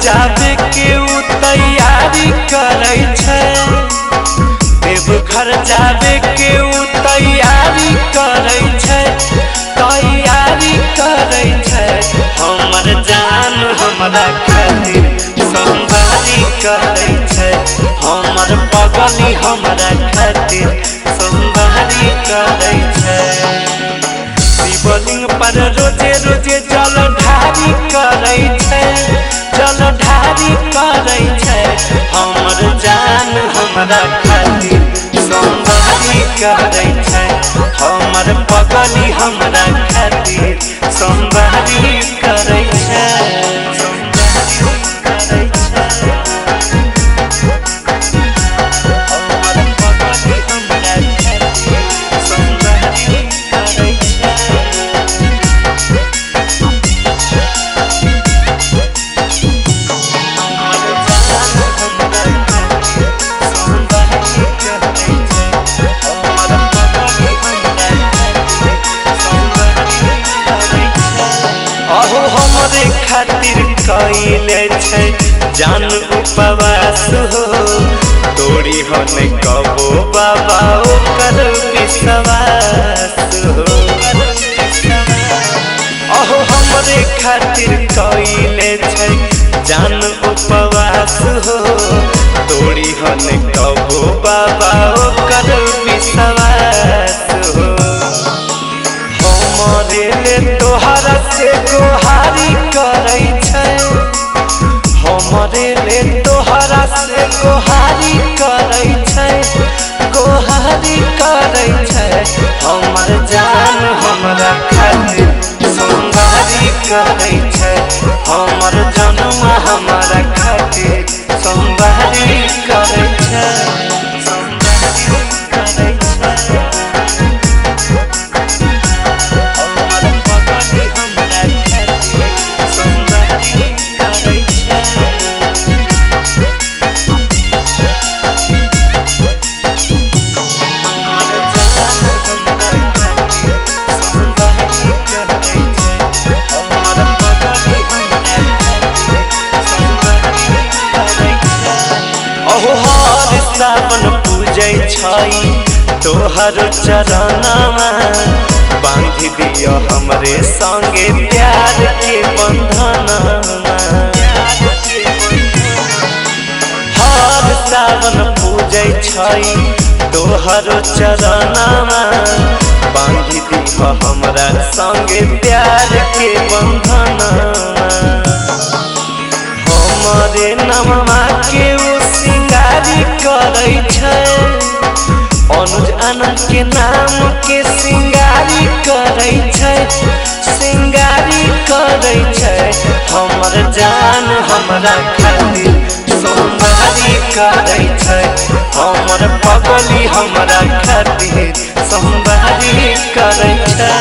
जाबे के उ तैयारी करे छै, देवघर जाबे के उ तैयारी करे छै, तैयारी करे छै। हमर जान हमरा खातिर संभाली करे छै, हमर पगली हमरा खातिर संभाली करे छै। शिवलिंग पर रोजे रोजे जल ढारी करे छै, जल ढारी करे छै। हमर जान हमरा खातिर संभाली करे छै, हमर पगली हमरा खातिर संभाली करे छै। हमरे खातिर कइले छै जान उपवास हो, तोरी हो न कबो बाबा ओकर विश्वास हो। अहो हमरे खातिर कइले छै जान उपवास हो, तोरी हो न कबो बाबा ओकर विश्वास हो। हमरे ले तोहरा से गोहारी करे छै, हमरे ले तोहरा से गोहारी करे छै, गोहारी करे छै। हमर जान हमरा खातिर संभाली करे छै, हमर जनुआ हमरा खातिर संभाली करे छै, संभाली करे छै। हर सावन पूजै छै तोहर चरणमा, बांध दियो हमरे संगे प्यार के बंधनमा। हर सावन पूजै छै तोहर चरणमा, बांध दियो हमरा संगे प्यार के बंधनमा। हमरे नमवा के सिंगारी करे छै, अनुज आनंद के नाम के सिंगारी करे छै, सिंगारी करे छै। हमर जान हमरा खातिर संभाली करे छै, हमर पगली हमरा खातिर संभाली करे छै।